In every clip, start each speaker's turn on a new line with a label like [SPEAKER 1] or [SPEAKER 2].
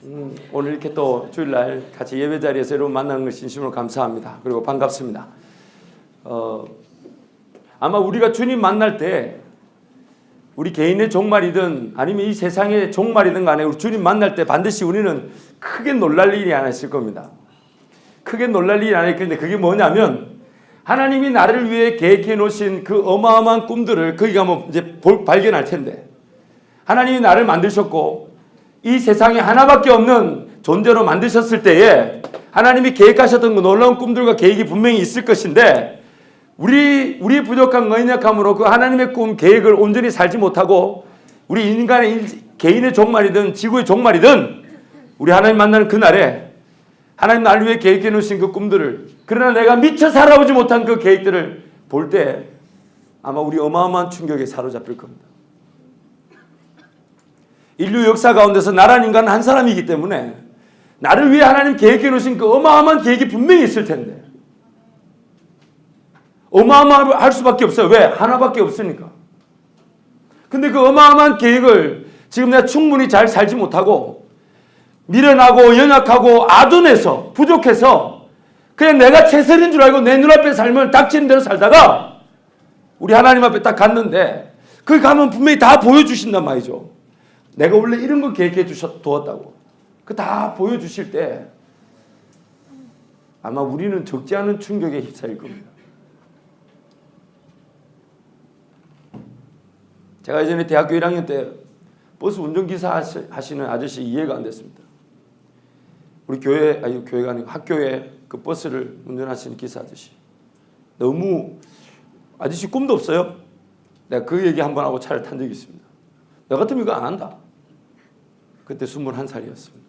[SPEAKER 1] 오늘 이렇게 또 주일날 같이 예배 자리에서 여러분 만나는 걸 진심으로 감사합니다. 그리고 반갑습니다. 아마 우리가 주님 만날 때 우리 개인의 종말이든 아니면 이 세상의 종말이든 간에 우리 주님 만날 때 반드시 우리는 크게 놀랄 일이 하나 있을 겁니다. 크게 놀랄 일이 하나 있을 건데 그게 뭐냐면 하나님이 나를 위해 계획해 놓으신 그 어마어마한 꿈들을 거기가 뭐 이제 발견할 텐데 하나님이 나를 만드셨고 이 세상에 하나밖에 없는 존재로 만드셨을 때에 하나님이 계획하셨던 그 놀라운 꿈들과 계획이 분명히 있을 것인데 우리 부족한 연약함으로 그 하나님의 꿈 계획을 온전히 살지 못하고 우리 인간의 개인의 종말이든 지구의 종말이든 우리 하나님 만나는 그날에 하나님 나를 위해 계획해 놓으신 그 꿈들을 그러나 내가 미처 살아보지 못한 그 계획들을 볼 때 아마 우리 어마어마한 충격에 사로잡힐 겁니다. 인류 역사 가운데서 나란 인간은 한 사람이기 때문에 나를 위해 하나님 계획해 놓으신 그 어마어마한 계획이 분명히 있을 텐데 어마어마할 수밖에 없어요. 왜? 하나밖에 없으니까. 근데 그 어마어마한 계획을 지금 내가 충분히 잘 살지 못하고 미련하고 연약하고 아둔해서 부족해서 그냥 내가 최선인 줄 알고 내 눈앞에 삶을 닥치는 대로 살다가 우리 하나님 앞에 딱 갔는데 거기 가면 분명히 다 보여주신단 말이죠. 내가 원래 이런 거 계획해 두었다고. 그 다 보여주실 때 아마 우리는 적지 않은 충격에 휩싸일 겁니다. 제가 예전에 대학교 1학년 때 버스 운전기사 하시는 아저씨 이해가 안 됐습니다. 우리 교회가 아니고 학교에 그 버스를 운전하시는 기사 아저씨. 너무 아저씨 꿈도 없어요. 내가 그 얘기 한번 하고 차를 탄 적이 있습니다. 나 같으면 이거 안 한다. 그때 21살이었습니다.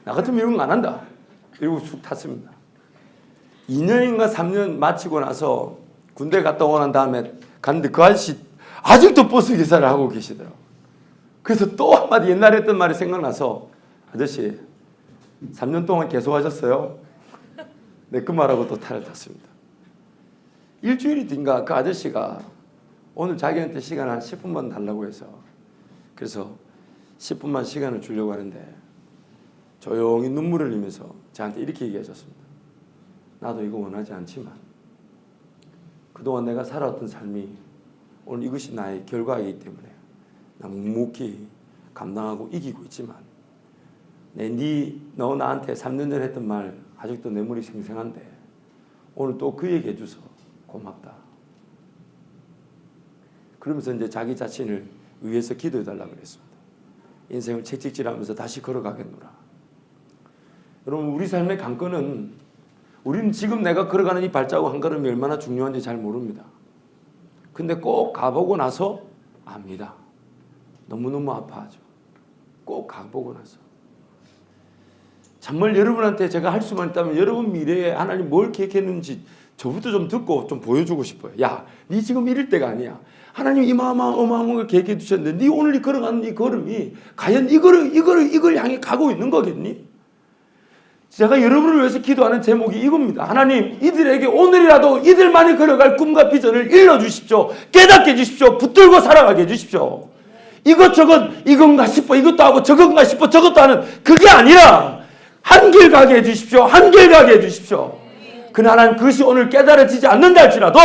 [SPEAKER 1] 나 같으면 이런 거 안 한다. 이러고 쑥 탔습니다. 2년인가 3년 마치고 나서 군대 갔다 오고 난 다음에 갔는데 그 아저씨 아직도 버스 기사를 하고 계시더라고요. 그래서 또 한마디 옛날에 했던 말이 생각나서 아저씨 3년 동안 계속 하셨어요? 네, 그 말하고 또 차를 탔습니다. 일주일이 뒤인가 그 아저씨가 오늘 자기한테 시간 한 10분만 달라고 해서 그래서 10분만 시간을 주려고 하는데 조용히 눈물을 흘리면서 저한테 이렇게 얘기하셨습니다. 나도 이거 원하지 않지만 그동안 내가 살아왔던 삶이 오늘 이것이 나의 결과이기 때문에 나 묵묵히 감당하고 이기고 있지만 너 나한테 3년 전에 했던 말 아직도 내 머리 생생한데 오늘 또 그 얘기 해줘서 고맙다. 그러면서 이제 자기 자신을 위해서 기도해달라고 그랬습니다. 인생을 채찍질하면서 다시 걸어가겠노라. 여러분 우리 삶의 관건은 우리는 지금 내가 걸어가는 이 발자국 한 걸음이 얼마나 중요한지 잘 모릅니다. 근데 꼭 가보고 나서 압니다. 너무너무 아파하죠. 꼭 가보고 나서. 정말 여러분한테 제가 할 수만 있다면 여러분 미래에 하나님 뭘 계획했는지 저부터 좀 듣고 좀 보여주고 싶어요. 야, 네 지금 이럴 때가 아니야. 하나님 어마어마한 걸 계획해 두셨는데 네 오늘 걸어가는 이 걸음이 과연 이걸 향해 가고 있는 거겠니? 제가 여러분을 위해서 기도하는 제목이 이겁니다. 하나님 이들에게 오늘이라도 이들만이 걸어갈 꿈과 비전을 일러주십시오. 깨닫게 해주십시오. 붙들고 살아가게 해주십시오. 이것저것 이건가 싶어 이것도 하고 저건가 싶어 저것도 하는 그게 아니라 한길 가게 해주십시오. 한길 가게 해주십시오. 그러나 하나님 그것이 오늘 깨달아지지 않는다 할지라도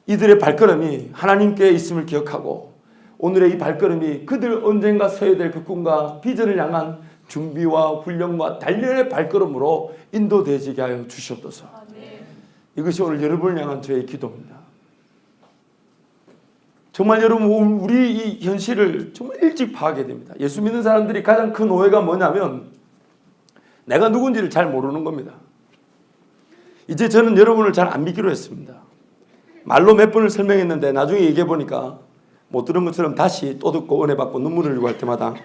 [SPEAKER 1] 이들의 발걸음이 하나님께 있음을 기억하고 오늘의 이 발걸음이 그들 언젠가 서야 될 그 꿈과 비전을 향한 준비와 훈련과 단련의 발걸음으로 인도되지게 하여 주시옵소서. 이것이 오늘 여러분을 향한 저의 기도입니다. 정말 여러분 우리 이 현실을 정말 일찍 파악해야 됩니다. 예수 믿는 사람들이 가장 큰 오해가 뭐냐면 내가 누군지를 잘 모르는 겁니다. 이제 저는 여러분을 잘 안 믿기로 했습니다. 말로 몇 번을 설명했는데 나중에 얘기해 보니까 못 들은 것처럼 다시 또 듣고 은혜 받고 눈물을 흘리고 할 때마다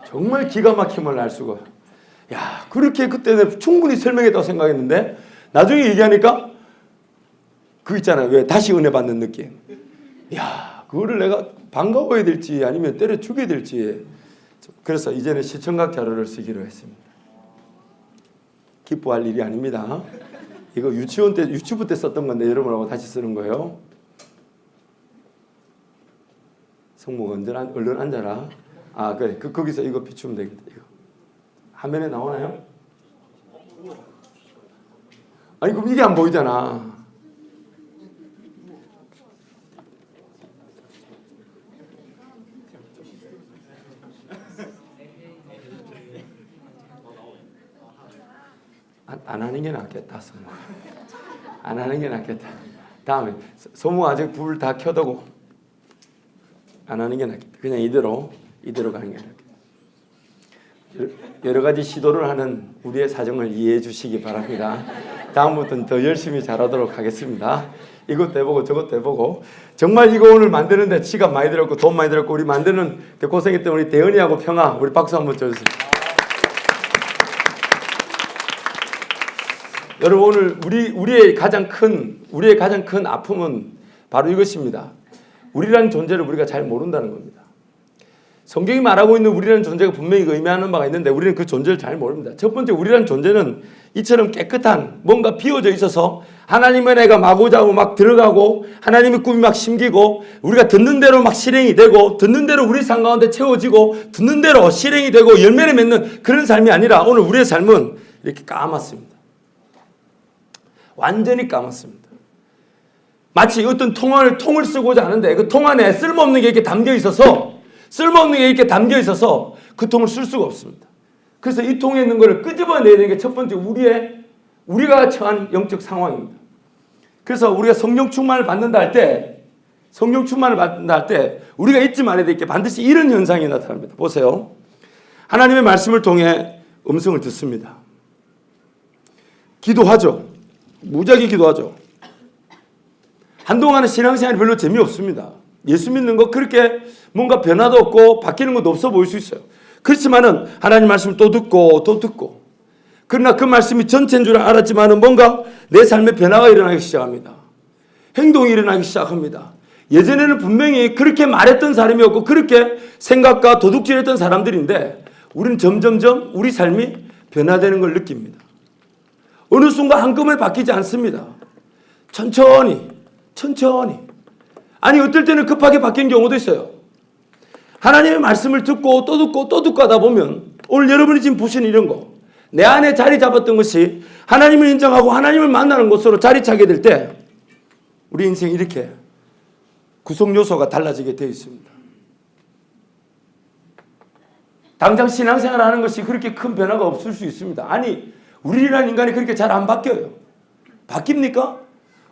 [SPEAKER 1] 정말 기가 막힘을 알 수가. 야, 그렇게 그때는 충분히 설명했다고 생각했는데 나중에 얘기하니까 그 있잖아요. 왜 다시 은혜 받는 느낌. 야, 그거를 내가 반가워야 될지 아니면 때려 죽여야 될지. 그래서 이제는 시청각 자료를 쓰기로 했습니다. 기뻐할 일이 아닙니다. 이거 유치부 때 썼던 건데 여러분하고 다시 쓰는 거예요. 성목 얼른 앉아라. 아 그래 거기서 이거 비추면 되겠다. 이거 화면에 나오나요? 아니 그럼 이게 안 보이잖아. 안 하는 게 낫겠다. 소모. 안 하는 게 낫겠다. 다음에 소모 아직 불 다 켜두고 안 하는 게 낫겠다. 그냥 이대로 가는 게 낫겠다. 여러 가지 시도를 하는 우리의 사정을 이해해 주시기 바랍니다. 다음부터는 더 열심히 잘하도록 하겠습니다. 이것도 해보고 저것도 해보고 정말 이거 오늘 만드는데 시간 많이 들었고 돈 많이 들었고 우리 만드는 데 고생했던 우리 대은이하고 평아 우리 박수 한번 쳐주세요. 여러분 오늘 우리의 가장 큰 아픔은 바로 이것입니다. 우리라는 존재를 우리가 잘 모른다는 겁니다. 성경이 말하고 있는 우리라는 존재가 분명히 의미하는 바가 있는데 우리는 그 존재를 잘 모릅니다. 첫 번째 우리라는 존재는 이처럼 깨끗한 뭔가 비워져 있어서 하나님의 은혜가 마구자구 막 들어가고 하나님의 꿈이 막 심기고 우리가 듣는 대로 막 실행이 되고 듣는 대로 우리 삶 가운데 채워지고 듣는 대로 실행이 되고 열매를 맺는 그런 삶이 아니라 오늘 우리의 삶은 이렇게 까맣습니다. 완전히 까맣습니다. 마치 어떤 통을 쓰고자 하는데 그 통 안에 쓸모없는 게 이렇게 담겨 있어서 그 통을 쓸 수가 없습니다. 그래서 이 통에 있는 것을 끄집어내야 되는 게 첫 번째 우리가 처한 영적 상황입니다. 그래서 우리가 성령 충만을 받는다 할 때 우리가 잊지 말아야 될 게 반드시 이런 현상이 나타납니다. 보세요. 하나님의 말씀을 통해 음성을 듣습니다. 기도하죠. 무지하게 기도하죠. 한동안은 신앙생활이 별로 재미없습니다. 예수 믿는 거 그렇게 뭔가 변화도 없고 바뀌는 것도 없어 보일 수 있어요. 그렇지만은 하나님 말씀을 또 듣고 그러나 그 말씀이 전체인 줄 알았지만은 뭔가 내 삶에 변화가 일어나기 시작합니다. 행동이 일어나기 시작합니다. 예전에는 분명히 그렇게 말했던 사람이었고 그렇게 생각과 도둑질했던 사람들인데 우리는 점점점 우리 삶이 변화되는 걸 느낍니다. 어느 순간 한꺼번에 바뀌지 않습니다. 천천히 아니 어떨 때는 급하게 바뀐 경우도 있어요. 하나님의 말씀을 듣고 또 듣고 하다 보면 오늘 여러분이 지금 보시는 이런 거 내 안에 자리 잡았던 것이 하나님을 인정하고 하나님을 만나는 곳으로 자리 차게 될 때 우리 인생이 이렇게 구성 요소가 달라지게 되어 있습니다. 당장 신앙생활을 하는 것이 그렇게 큰 변화가 없을 수 있습니다. 아니 우리라는 인간이 그렇게 잘 안 바뀌어요. 바뀝니까?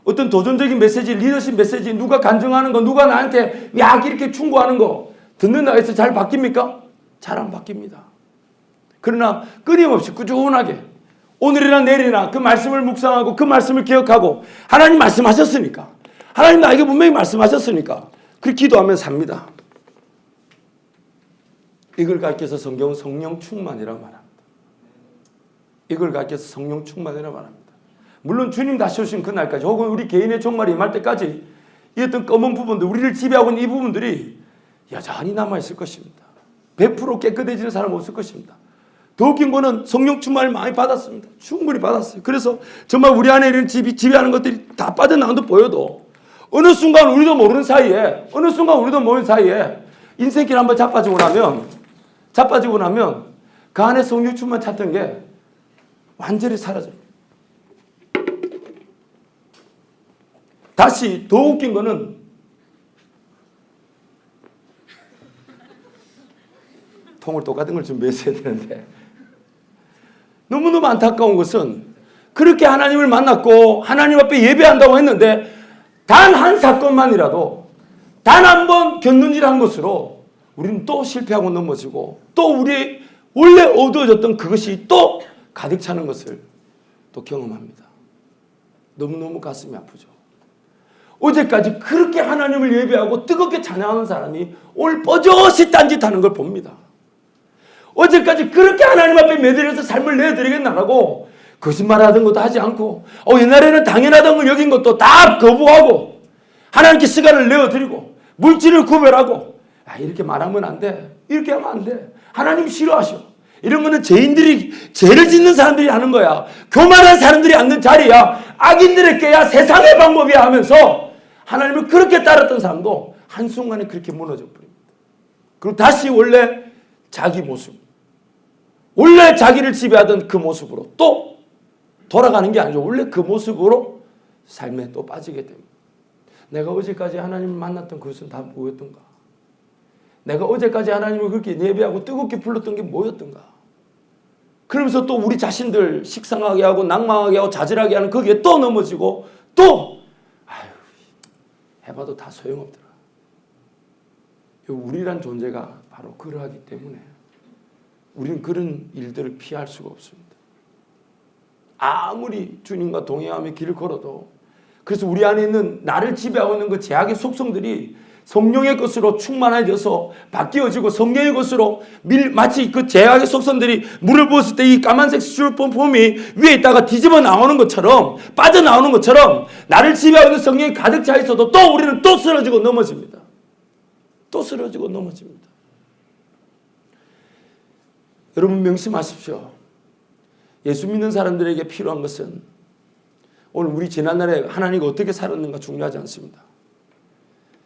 [SPEAKER 1] 어떤 도전적인 메시지, 리더십 메시지, 누가 간증하는 거, 누가 나한테 막 이렇게 충고하는 거 듣는다 해서 잘 바뀝니까? 잘 안 바뀝니다. 그러나 끊임없이 꾸준하게 오늘이나 내일이나 그 말씀을 묵상하고 그 말씀을 기억하고 하나님 말씀하셨으니까 하나님 나에게 분명히 말씀하셨으니까 그렇게 기도하면 삽니다. 이걸 가르쳐서 성경은 성령 충만이라고 말합니다. 이걸 가르쳐서 성령 충만이라고 말합니다. 물론 주님 다시 오신 그날까지 혹은 우리 개인의 종말이 임할 때까지 이 어떤 검은 부분들 우리를 지배하고 있는 이 부분들이 여전히 남아있을 것입니다. 100% 깨끗해지는 사람은 없을 것입니다. 더 웃긴 거는 성령 충만을 많이 받았습니다. 충분히 받았어요. 그래서 정말 우리 안에 이런 지배하는 것들이 다 빠져나간 듯 보여도 어느 순간 우리도 모르는 사이에 인생길 한번 자빠지고 나면 그 안에 성령 충만 찾던 게 완전히 사라져요. 다시 더 웃긴 거는 통을 똑같은 걸 준비했어야 되는데 너무너무 안타까운 것은 그렇게 하나님을 만났고 하나님 앞에 예배한다고 했는데 단 한 사건만이라도 단 한 번 견눈질한 것으로 우리는 또 실패하고 넘어지고 또 우리 원래 어두워졌던 그것이 또 가득 차는 것을 또 경험합니다. 너무너무 가슴이 아프죠. 어제까지 그렇게 하나님을 예배하고 뜨겁게 찬양하는 사람이 오늘 뻐젓이 딴짓하는 걸 봅니다. 어제까지 그렇게 하나님 앞에 매달려서 삶을 내드리겠나라고 거짓말하던 것도 하지 않고 옛날에는 당연하던 걸 여긴 것도 다 거부하고 하나님께 시간을 내어드리고 물질을 구별하고 이렇게 말하면 안 돼. 이렇게 하면 안 돼. 하나님 싫어하셔. 이런 거는 죄인들이 죄를 짓는 사람들이 하는 거야. 교만한 사람들이 앉는 자리야. 악인들의 꾀야. 세상의 방법이야 하면서 하나님을 그렇게 따랐던 사람도 한순간에 그렇게 무너져 버립니다. 그리고 다시 원래 자기 모습, 원래 자기를 지배하던 그 모습으로 또 돌아가는 게 아니죠. 원래 그 모습으로 삶에 또 빠지게 됩니다. 내가 어제까지 하나님을 만났던 그것은 다 뭐였던가? 내가 어제까지 하나님을 그렇게 예배하고 뜨겁게 불렀던 게 뭐였던가? 그러면서 또 우리 자신들 식상하게 하고 낭망하게 하고 자질하게 하는 거기에 또 넘어지고 또 해봐도 다 소용없더라. 우리란 존재가 바로 그러하기 때문에 우리는 그런 일들을 피할 수가 없습니다. 아무리 주님과 동행하며 길을 걸어도, 그래서 우리 안에 있는 나를 지배하고 있는 그 죄악의 속성들이 성령의 것으로 충만해져서 바뀌어지고 성령의 것으로 마치 그 죄악의 속성들이 물을 부었을 때 이 까만색 스티로폼이 위에 있다가 뒤집어 나오는 것처럼, 빠져나오는 것처럼 나를 지배하고 있는 성령이 가득 차 있어도 또 우리는 또 쓰러지고 넘어집니다. 또 쓰러지고 넘어집니다. 여러분 명심하십시오. 예수 믿는 사람들에게 필요한 것은 오늘 우리 지난날에 하나님이 어떻게 살았는가 중요하지 않습니다.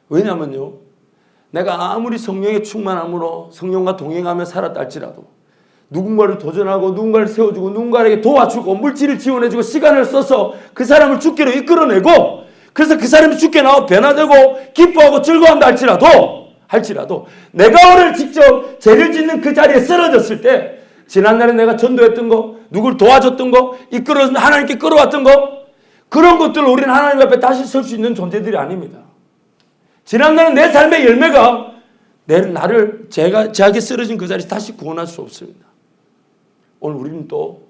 [SPEAKER 1] 왜냐하면요, 내가 아무리 성령의 충만함으로 성령과 동행하며 살았다 할지라도 누군가를 도전하고 누군가를 세워주고 누군가에게 도와주고 물질을 지원해주고 시간을 써서 그 사람을 주께로 이끌어내고, 그래서 그 사람이 주께 나와 변화되고 기뻐하고 즐거워한다 할지라도 내가 오늘 직접 죄를 짓는 그 자리에 쓰러졌을 때 지난날에 내가 전도했던 거, 누굴 도와줬던 거, 이끌어서 하나님께 끌어왔던 거, 그런 것들을 우리는 하나님 앞에 다시 설 수 있는 존재들이 아닙니다. 지난날에 내 삶의 열매가 나를 죄악에 쓰러진 그 자리에서 다시 구원할 수 없습니다. 오늘 우리는 또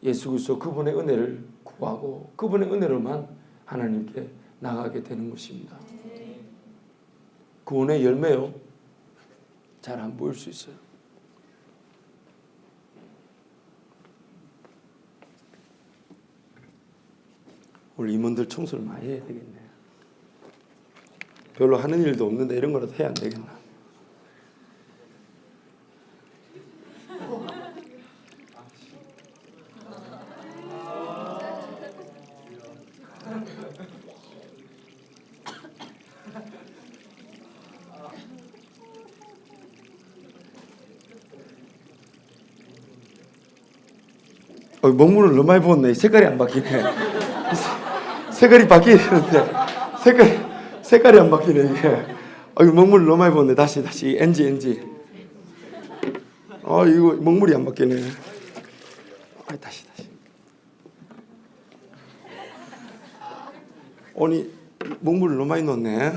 [SPEAKER 1] 예수 그리스도 그분의 은혜를 구하고 그분의 은혜로만 하나님께 나가게 되는 것입니다. 구원의 열매요, 잘 안 보일 수 있어요. 오늘 임원들 청소를 많이 해야 되겠네. 별로 하는 일도 없는데 이런 거라도 해야 안 되겠나? 먹물을 너무 많이 부었네. 색깔이 안 바뀌네. 색깔이 바뀌어야 되는데 색깔이 안 바뀌네 이게. 먹물을 너무 많이 부었네. 다시 NG. 이거 먹물이 안 바뀌네. 다시. 아니 먹물을 너무 많이 넣었네.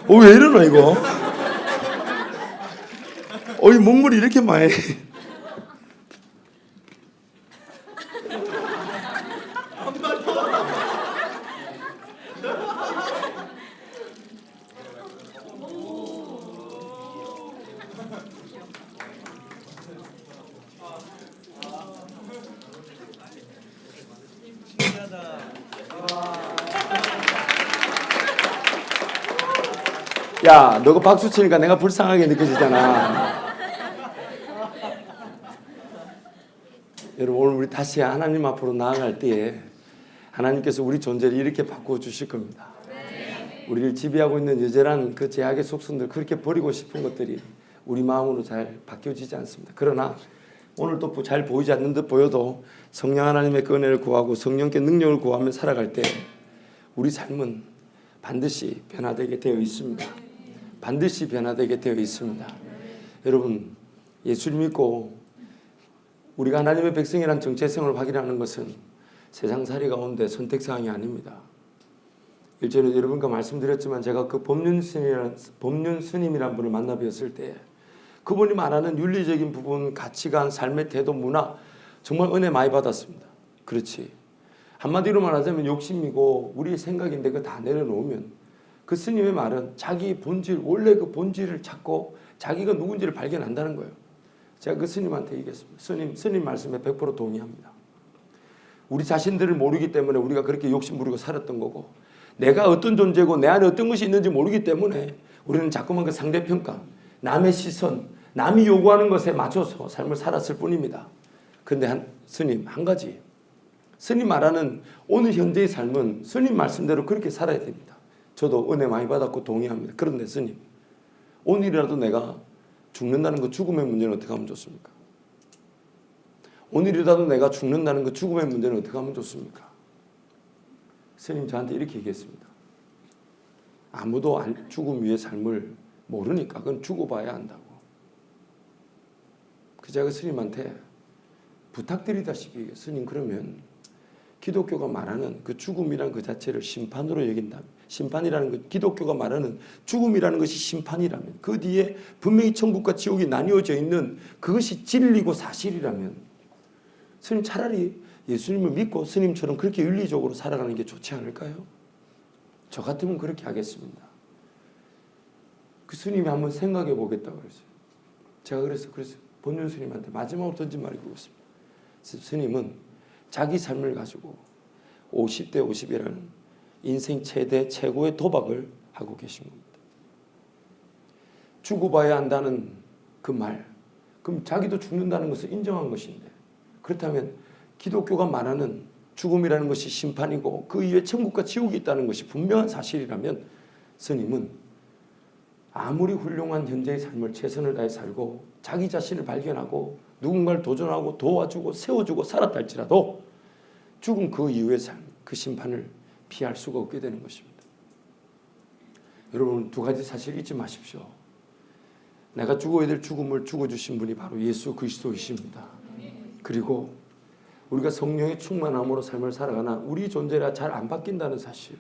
[SPEAKER 1] 왜 이러나 이거? 이 먹물이 이렇게 많이. 야, 너가 박수 치니까 내가 불쌍하게 느껴지잖아. 여러분, 오늘 우리 다시 하나님 앞으로 나아갈 때에 하나님께서 우리 존재를 이렇게 바꾸어 주실 겁니다. 우리를 지배하고 있는 여전한 그 죄악의 속성들, 그렇게 버리고 싶은 것들이 우리 마음으로 잘 바뀌어지지 않습니다. 그러나 오늘 또 잘 보이지 않는 듯 보여도 성령 하나님의 그 은혜를 구하고 성령께 능력을 구하며 살아갈 때 우리 삶은 반드시 변화되게 되어 있습니다. 반드시 변화되게 되어 있습니다. 여러분, 예수를 믿고 우리가 하나님의 백성이라는 정체성을 확인하는 것은 세상살이 가운데 선택사항이 아닙니다. 일전에 여러분과 말씀드렸지만 제가 그 법륜 스님이라는 분을 만나 뵈었을 때 그분이 말하는 윤리적인 부분, 가치관, 삶의 태도, 문화 정말 은혜 많이 받았습니다. 그렇지. 한마디로 말하자면 욕심이고 우리의 생각인데 그거 다 내려놓으면 그 스님의 말은 자기 본질, 원래 그 본질을 찾고 자기가 누군지를 발견한다는 거예요. 제가 그 스님한테 얘기했습니다. 스님 말씀에 100% 동의합니다. 우리 자신들을 모르기 때문에 우리가 그렇게 욕심 부리고 살았던 거고, 내가 어떤 존재고 내 안에 어떤 것이 있는지 모르기 때문에 우리는 자꾸만 그 상대평가, 남의 시선, 남이 요구하는 것에 맞춰서 삶을 살았을 뿐입니다. 근데 스님 한 가지, 스님 말하는 오늘 현재의 삶은 스님 말씀대로 그렇게 살아야 됩니다. 저도 은혜 많이 받았고 동의합니다. 그런데 스님, 오늘이라도 내가 죽는다는 그 죽음의 문제는 어떻게 하면 좋습니까? 오늘이라도 내가 죽는다는 그 죽음의 문제는 어떻게 하면 좋습니까? 스님 저한테 이렇게 얘기했습니다. 아무도 죽음 위의 삶을 모르니까 그건 죽어봐야 한다고. 제가 스님한테 부탁드리다시피, 스님 그러면 기독교가 말하는 그 죽음이란 그 자체를 심판으로 여긴다면, 심판이라는 그 기독교가 말하는 죽음이라는 것이 심판이라면, 그 뒤에 분명히 천국과 지옥이 나뉘어져 있는 그것이 진리고 사실이라면, 스님 차라리 예수님을 믿고 스님처럼 그렇게 윤리적으로 살아가는 게 좋지 않을까요? 저 같으면 그렇게 하겠습니다. 그 스님이 한번 생각해 보겠다고 그랬어요. 제가 그래서 본윤 스님한테 마지막으로 던진 말이 그렇습니다. 스님은 자기 삶을 가지고 50대 50이라는 인생 최고의 도박을 하고 계신 겁니다. 죽어봐야 한다는 그 말, 그럼 자기도 죽는다는 것을 인정한 것인데, 그렇다면 기독교가 말하는 죽음이라는 것이 심판이고 그 이후에 천국과 지옥이 있다는 것이 분명한 사실이라면, 스님은 아무리 훌륭한 현재의 삶을 최선을 다해 살고 자기 자신을 발견하고 누군가를 도전하고 도와주고 세워주고 살았다 할지라도 죽음 그 이후의 삶, 그 심판을 피할 수가 없게 되는 것입니다. 여러분, 두 가지 사실 잊지 마십시오. 내가 죽어야 될 죽음을 죽어주신 분이 바로 예수 그리스도이십니다. 그리고 우리가 성령의 충만함으로 삶을 살아가나 우리 존재가 잘 안 바뀐다는 사실,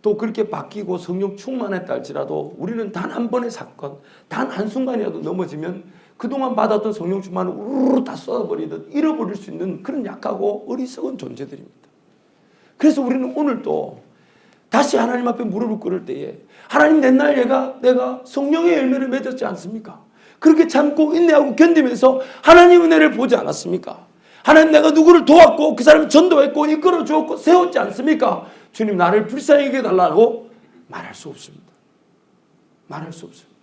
[SPEAKER 1] 또 그렇게 바뀌고 성령 충만했다 할지라도 우리는 단 한 번의 사건, 단 한순간이라도 넘어지면 그동안 받았던 성령 충만을 우르르 다 쏟아버리듯 잃어버릴 수 있는 그런 약하고 어리석은 존재들입니다. 그래서 우리는 오늘도 다시 하나님 앞에 무릎을 꿇을 때에, 하나님 옛날 내가 성령의 열매를 맺었지 않습니까? 그렇게 참고 인내하고 견디면서 하나님 은혜를 보지 않았습니까? 하나님 내가 누구를 도왔고 그 사람을 전도했고 이끌어 주었고 세웠지 않습니까? 주님 나를 불쌍히 여겨달라고 말할 수 없습니다. 말할 수 없습니다.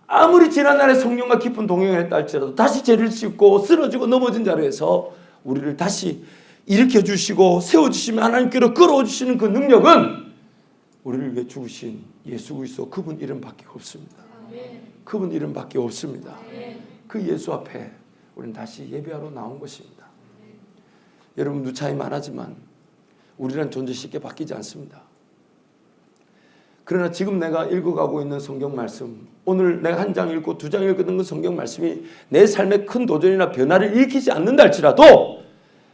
[SPEAKER 1] 아무리 지난날에 성령과 깊은 동행을 했다 할지라도 다시 죄를 짓고 쓰러지고 넘어진 자리에서 우리를 다시 일으켜 주시고 세워주시며 하나님께로 끌어주시는 그 능력은 우리를 위해 죽으신 예수 그리스도 그분 이름밖에 없습니다. 그분 이름밖에 없습니다. 그 예수 앞에 우리는 다시 예배하러 나온 것입니다. 여러분, 누차히 말하지만 우리란 존재 쉽게 바뀌지 않습니다. 그러나 지금 내가 읽어가고 있는 성경 말씀, 오늘 내가 한 장 읽고 두 장 읽는 그 성경 말씀이 내 삶에 큰 도전이나 변화를 일으키지 않는다 할지라도,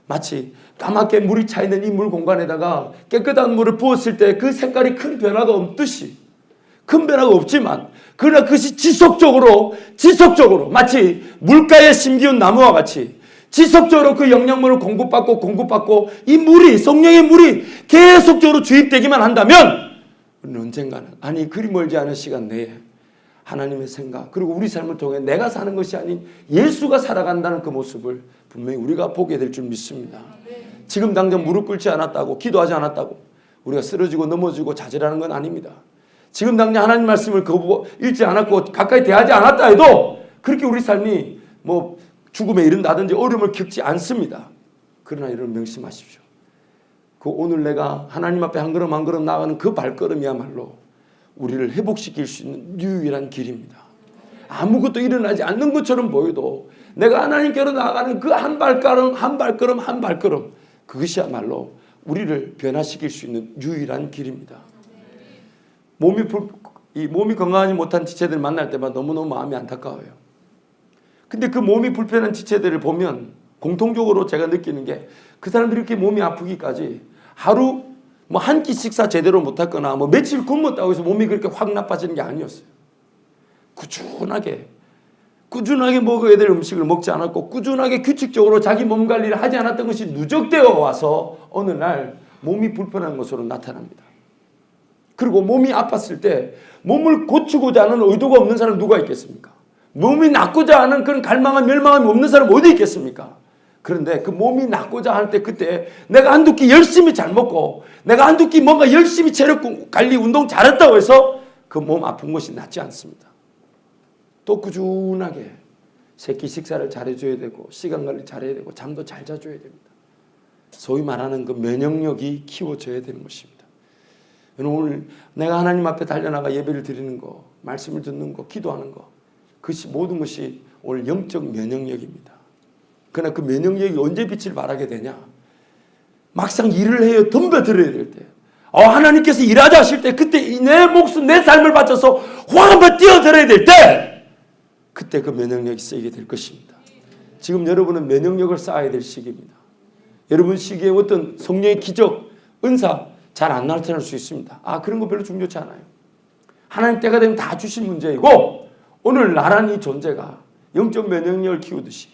[SPEAKER 1] 마치 까맣게 물이 차 있는 이 물 공간에다가 깨끗한 물을 부었을 때 그 색깔이 큰 변화가 없듯이, 큰 변화가 없지만 그러나 그것이 지속적으로 마치 물가에 심기운 나무와 같이 지속적으로 그 영양분을 공급받고 이 물이, 성령의 물이 계속적으로 주입되기만 한다면 우리는 언젠가는, 아니 그리 멀지 않은 시간 내에 하나님의 생각, 그리고 우리 삶을 통해 내가 사는 것이 아닌 예수가 살아간다는 그 모습을 분명히 우리가 보게 될 줄 믿습니다. 지금 당장 무릎 꿇지 않았다고, 기도하지 않았다고 우리가 쓰러지고 넘어지고 좌절하는 건 아닙니다. 지금 당장 하나님 말씀을 읽지 않았고 가까이 대하지 않았다 해도 그렇게 우리 삶이 뭐 죽음에 이른다든지 어려움을 겪지 않습니다. 그러나 여러분 명심하십시오. 그 오늘 내가 하나님 앞에 한 걸음 한 걸음 나아가는 그 발걸음이야말로 우리를 회복시킬 수 있는 유일한 길입니다. 아무것도 일어나지 않는 것처럼 보여도 내가 하나님께로 나아가는 그 한 발걸음 그것이야말로 우리를 변화시킬 수 있는 유일한 길입니다. 몸이 건강하지 못한 지체들 만날 때마다 너무너무 마음이 안타까워요. 근데 그 몸이 불편한 지체들을 보면 공통적으로 제가 느끼는 게, 그 사람들이 이렇게 몸이 아프기까지 하루 뭐 한 끼 식사 제대로 못했거나 뭐 며칠 굶었다고 해서 몸이 그렇게 확 나빠지는 게 아니었어요. 꾸준하게 먹어야 될 음식을 먹지 않았고 꾸준하게 규칙적으로 자기 몸 관리를 하지 않았던 것이 누적되어 와서 어느 날 몸이 불편한 것으로 나타납니다. 그리고 몸이 아팠을 때 몸을 고치고자 하는 의도가 없는 사람 누가 있겠습니까? 몸이 낫고자 하는 그런 갈망한 멸망함이 없는 사람 어디 있겠습니까? 그런데 그 몸이 낫고자 할 때 그때 내가 한두 끼 열심히 잘 먹고 내가 한두 끼 뭔가 열심히 체력 관리 운동 잘했다고 해서 그 몸 아픈 것이 낫지 않습니다. 또 꾸준하게 새끼 식사를 잘해줘야 되고 시간 관리 잘해야 되고 잠도 잘 자줘야 됩니다. 소위 말하는 그 면역력이 키워져야 되는 것입니다. 오늘 내가 하나님 앞에 달려나가 예배를 드리는 거, 말씀을 듣는 거, 기도하는 거, 그것이 모든 것이 오늘 영적 면역력입니다. 그러나 그 면역력이 언제 빛을 발하게 되냐? 막상 일을 해요. 덤벼들어야 될 때. 하나님께서 일하자 하실 때 그때 내 목숨 내 삶을 바쳐서 확 한번 뛰어들어야 될 때 그때 그 면역력이 쓰이게 될 것입니다. 지금 여러분은 면역력을 쌓아야 될 시기입니다. 여러분 시기에 어떤 성령의 기적, 은사 잘 안 나타날 수 있습니다. 그런 거 별로 중요치 않아요. 하나님 때가 되면 다 주신 문제이고 오늘 나란 이 존재가 영적 면역력을 키우듯이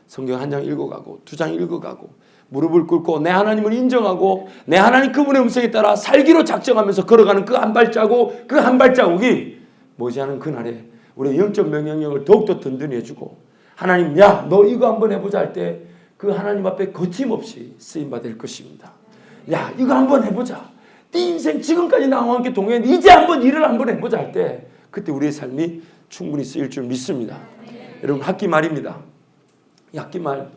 [SPEAKER 1] 성경 한 장 읽어가고 두 장 읽어가고 무릎을 꿇고 내 하나님을 인정하고 내 하나님 그분의 음성에 따라 살기로 작정하면서 걸어가는 그 한 발자국이 머지않은 그날에 우리의 영적 면역력을 더욱더 든든히 해주고 하나님 야 너 이거 한번 해보자 할 때 그 하나님 앞에 거침없이 쓰임받을 것입니다. 야 이거 한번 해보자. 네 인생 지금까지 나와 함께 동행했는데 이제 한번 일을 한번 해보자 할 때 그때 우리의 삶이 충분히 쓰일 줄 믿습니다. 여러분 학기 말입니다. 이 학기 말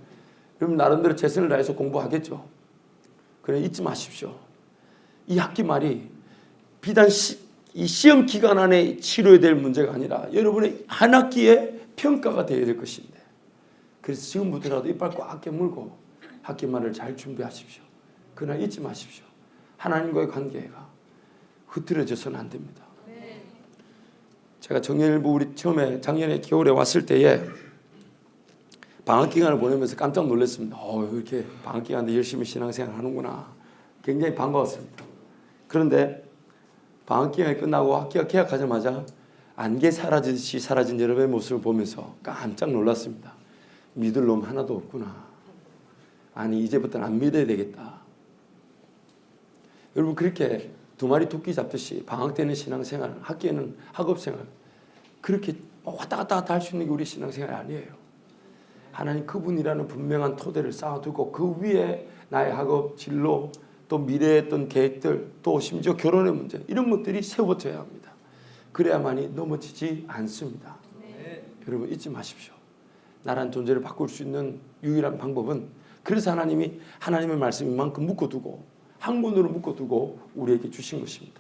[SPEAKER 1] 여러분 나름대로 최선을 다해서 공부하겠죠. 그래 잊지 마십시오. 이 학기 말이 비단 이 시험 기간 안에 치료해야 될 문제가 아니라 여러분의 한 학기의 평가가 되어야 될 것인데 그래서 지금부터라도 이빨 꽉 깨물고 학기 말을 잘 준비하십시오. 그러나 잊지 마십시오. 하나님과의 관계가 흐트러져서는 안 됩니다. 제가 정예일부 우리 처음에 작년에 겨울에 왔을 때에 방학기간을 보내면서 깜짝 놀랐습니다. 이렇게 방학기간에 열심히 신앙생활 하는구나. 굉장히 반가웠습니다. 그런데 방학기간이 끝나고 학기가 개학하자마자 안개 사라지듯이 사라진 여러분의 모습을 보면서 깜짝 놀랐습니다. 믿을 놈 하나도 없구나. 아니 이제부터는 안 믿어야 되겠다. 여러분 그렇게 두 마리 토끼 잡듯이 방학 때는 신앙생활, 학기에는 학업생활 그렇게 왔다 갔다 할 수 있는 게 우리 신앙생활이 아니에요. 하나님 그분이라는 분명한 토대를 쌓아두고 그 위에 나의 학업, 진로, 또 미래의 어떤 계획들, 또 심지어 결혼의 문제 이런 것들이 세워져야 합니다. 그래야만이 넘어지지 않습니다. 여러분 잊지 마십시오. 나란 존재를 바꿀 수 있는 유일한 방법은 그래서 하나님이 하나님의 말씀 이만큼 묶어두고 학문으로 묶어두고 우리에게 주신 것입니다.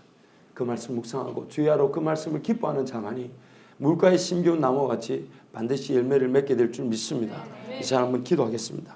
[SPEAKER 1] 그 말씀 묵상하고 주야로 그 말씀을 기뻐하는 자만이 물가에 심겨운 나무와 같이 반드시 열매를 맺게 될 줄 믿습니다. 이 시간 한번 기도하겠습니다.